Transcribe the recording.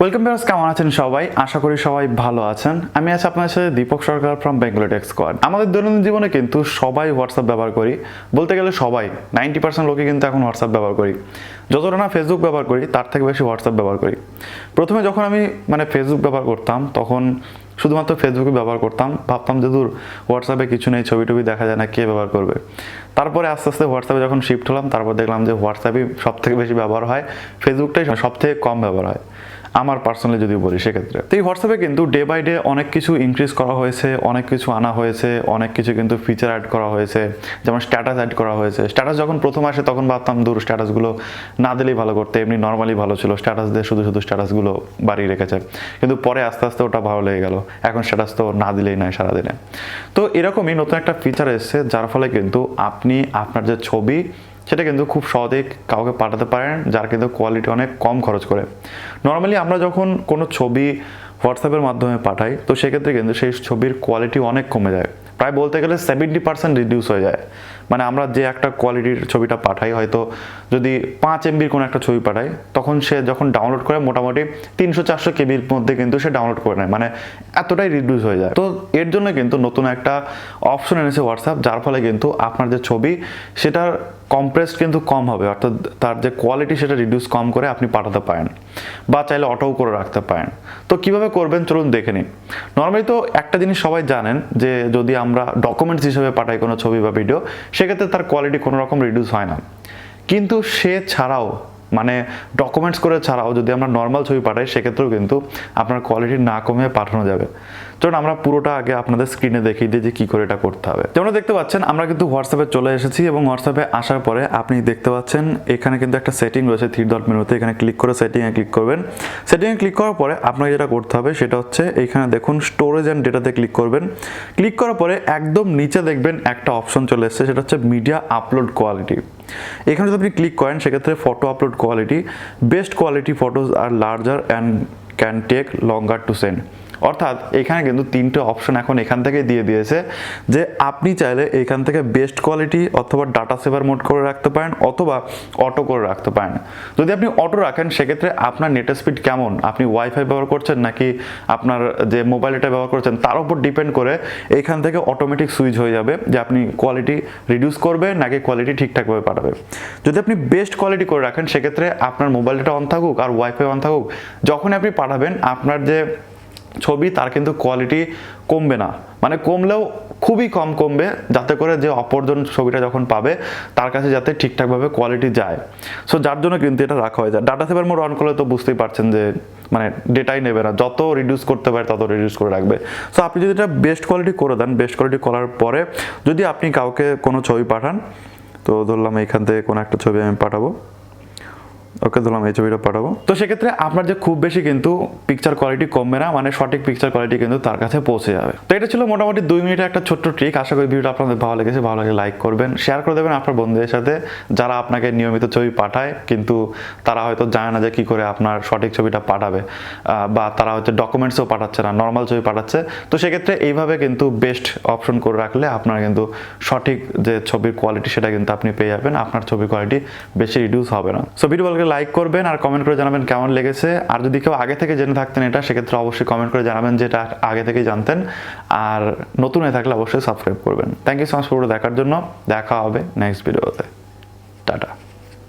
Welcome viewers, কেমন আছেন সবাই? আশা করি সবাই ভালো আছেন। আমি আছি আপনার সাথে দীপক সরকার ফ্রম বেঙ্গলি টেক্সquad। আমাদের দৈনন্দিন জীবনে কিন্তু সবাই হোয়াটসঅ্যাপ ব্যবহার করি, বলতে গেলে সবাই 90% লোকে কিন্তু এখন হোয়াটসঅ্যাপ ব্যবহার করি। যতটা না ফেসবুক ব্যবহার করি তার থেকে বেশি হোয়াটসঅ্যাপ ব্যবহার করি। প্রথমে যখন আমি ফেসবুক ব্যবহার করতাম তখন শুধুমাত্র ফেসবুকে ব্যবহার করতাম, ভাবতাম যে দূর হোয়াটসঅ্যাপে কিছু নেই, ছবি টবি দেখা যায় না, কে ব্যবহার করবে। তারপরে আস্তে আস্তে হোয়াটসঅ্যাপে যখন শিফট হলাম তারপর দেখলাম যে হোয়াটসঅ্যাপই সব থেকে বেশি ব্যবহার হয়, ফেসবুকটাই সব থেকে কম ব্যবহার হয় আমার পার্সোনালি যদি বলি সেক্ষেত্রে। তো এই হোয়াটসঅ্যাপে কিন্তু ডে বাই ডে অনেক কিছু ইনক্রিজ করা হয়েছে, অনেক কিছু আনা হয়েছে, অনেক কিছু কিন্তু ফিচার অ্যাড করা হয়েছে, যেমন স্ট্যাটাস অ্যাড করা হয়েছে। স্ট্যাটাস যখন প্রথম আসে তখন ভাবতাম দূর স্ট্যাটাসগুলো না দিলেই ভালো করতে, এমনি নর্মালি ভালো ছিল, স্ট্যাটাস দিয়ে শুধু শুধু স্ট্যাটাসগুলো বাড়িয়ে রেখেছে। কিন্তু পরে আস্তে আস্তে ওটা ভালো লেগে গেল, এখন স্ট্যাটাস তো না দিলেই নয় সারাদিনে। তো এরকমই নতুন একটা ফিচার এসেছে যার ফলে কিন্তু আপনি আপনার যে ছবি সেটা কিন্তু খুব সহজেই কাউকে পাঠাতে পারেন, যার কিন্তু কোয়ালিটি অনেক কম খরচ করে। নর্মালি আমরা যখন কোনো ছবি হোয়াটসঅ্যাপের মাধ্যমে পাঠাই তো সেক্ষেত্রে কিন্তু সেই ছবির কোয়ালিটি অনেক কমে যায়, প্রায় বলতে গেলে 70% রিডিউস হয়ে যায়। আমরা যে একটা কোয়ালিটির ছবিটা পাঠাই, হয়তো যদি 5 MBর কোনো একটা ছবি পাঠাই, তখন সে যখন ডাউনলোড করে মোটামুটি 300-400 কেবির মধ্যে কিন্তু সে ডাউনলোড করে নেয়, এতটাই রিডিউস হয়ে যায়। তো এর জন্য কিন্তু নতুন একটা অপশন এনেছে হোয়াটসঅ্যাপ, যার ফলে কিন্তু আপনার যে ছবি সেটার কম্প্রেসড কিন্তু কম হবে, অর্থাৎ তার যে কোয়ালিটি সেটা রিডিউস কম করে আপনি পাঠাতে পারেন, বা চাইলে অটোও করে রাখতে পারেন। তো কিভাবে করবেন চলুন দেখে নিন। নর্মালি তো একটা জিনিস সবাই জানেন যে যদি আমরা ডকুমেন্টস হিসেবে পাঠাই কোনো ছবি বা ভিডিও, সেক্ষেত্রে তার কোয়ালিটি কোনো রকম রিডিউস হয় না। কিন্তু সে ছাড়াও ডকুমেন্টস করে ছাড়াও যদি আমরা নর্মাল ছবি পাঠাই সেক্ষেত্রেও কিন্তু আপনার কোয়ালিটি না কমে পাঠানো যাবে। চলুন আমরা পুরোটা আগে আপনাদের স্ক্রিনে দেখিয়ে দিই যে কী করে এটা করতে হবে। যেমন দেখতে পাচ্ছেন আমরা কিন্তু হোয়াটসঅ্যাপে চলে এসেছি, এবং হোয়াটসঅ্যাপে আসার পরে আপনি দেখতে পাচ্ছেন এখানে কিন্তু একটা সেটিং রয়েছে 3 ডট মেনুতে, এখানে ক্লিক করে সেটিংয়ে ক্লিক করবেন। সেটিংয়ে ক্লিক করার পরে আপনাকে যেটা করতে হবে সেটা হচ্ছে এইখানে দেখুন স্টোরেজ অ্যান্ড ডেটাতে ক্লিক করবেন। ক্লিক করার পরে একদম নিচে দেখবেন একটা অপশন চলে এসেছে, সেটা হচ্ছে মিডিয়া আপলোড কোয়ালিটি। এখানে যদি আপনি ক্লিক করেন সেক্ষেত্রে photo upload quality, best quality photos are larger and can take longer to send. অর্থাৎ এখানে কিন্তু 3টে অপশন এখন এখান থেকে দিয়ে দিয়েছে যে আপনি চাইলে এখান থেকে বেস্ট কোয়ালিটি অথবা ডাটা সেভার মোড করে রাখতে পারেন অথবা অটো করে রাখতে পারেন। যদি আপনি অটো রাখেন সেক্ষেত্রে আপনার নেটের স্পিড কেমন, আপনি ওয়াইফাই ব্যবহার করছেন নাকি আপনার যে মোবাইল ডেটা ব্যবহার করছেন তার উপর ডিপেন্ড করে এইখান থেকে অটোমেটিক সুইচ হয়ে যাবে যে আপনি কোয়ালিটি রিডিউস করবে নাকি কোয়ালিটি ঠিকঠাকভাবে পাঠাবে। যদি আপনি বেস্ট কোয়ালিটি করে রাখেন সেক্ষেত্রে আপনার মোবাইল ডেটা অন থাকুক আর ওয়াইফাই অন থাকুক, যখনই আপনি পাঠাবেন আপনার যে ছবি তার কিন্তু কোয়ালিটি কমবে না, কমলেও খুবই কম কমবে, যাতে করে যে অপরজন ছবিটা যখন পাবে তার কাছে যাতে ঠিকঠাকভাবে কোয়ালিটি যায়। সো যার জন্য কিন্তু এটা রাখা হয়ে যায়। ডাটা সেভার মোড অন করলে তো বুঝতেই পারছেন যে ডেটাই নেবে না, যত রিডিউস করতে পারে তত রিডিউস করে রাখবে। সো আপনি যদি এটা বেস্ট কোয়ালিটি করে দেন, বেস্ট কোয়ালিটি করার পরে যদি আপনি কাউকে কোনো ছবি পাঠান, তো ধরলাম এইখান থেকে কোনো একটা ছবি আমি পাঠাবো, ওকে ধরলাম এই ছবিটা পাঠাবো, তো সেক্ষেত্রে আপনার যে খুব বেশি কিন্তু পিকচার কোয়ালিটি কমবে না, সঠিক পিকচার কোয়ালিটি কিন্তু তার কাছে পৌঁছে যাবে। তো এটা ছিল মোটামুটি 2 মিনিটের একটা ছোট্ট ট্রিক। আশা করি ভিডিওটা আপনাদের ভালো লেগেছে, ভালো লাগে লাইক করবেন, শেয়ার করে দেবেন আপনার বন্ধুদের সাথে যারা আপনাকে নিয়মিত ছবি পাঠায় কিন্তু তারা হয়তো জানে না যে কী করে আপনার সঠিক ছবিটা পাঠাবে, বা তারা হয়তো ডকুমেন্টসও পাঠাচ্ছে না, নর্মাল ছবি পাঠাচ্ছে। তো সেক্ষেত্রে এইভাবে কিন্তু বেস্ট অপশন করে রাখলে আপনার কিন্তু সঠিক যে ছবির কোয়ালিটি সেটা কিন্তু আপনি পেয়ে যাবেন, আপনার ছবির কোয়ালিটি বেশি রিডিউস হবে না। সো ভিডিও লাইক করবেন আর কমেন্ট করে জানাবেন কেমন লেগেছে। আর যদি কেউ আগে থেকে জেনে থাকতেন এটা, সেক্ষেত্রে অবশ্যই কমেন্ট করে জানাবেন যেটা আগে থেকেই জানতেন। আর নতুন হয়ে থাকলে অবশ্যই সাবস্ক্রাইব করবেন। থ্যাংক ইউ সো মাচ পুরো দেখার জন্য। দেখা হবে নেক্সট ভিডিওতে। টাটা।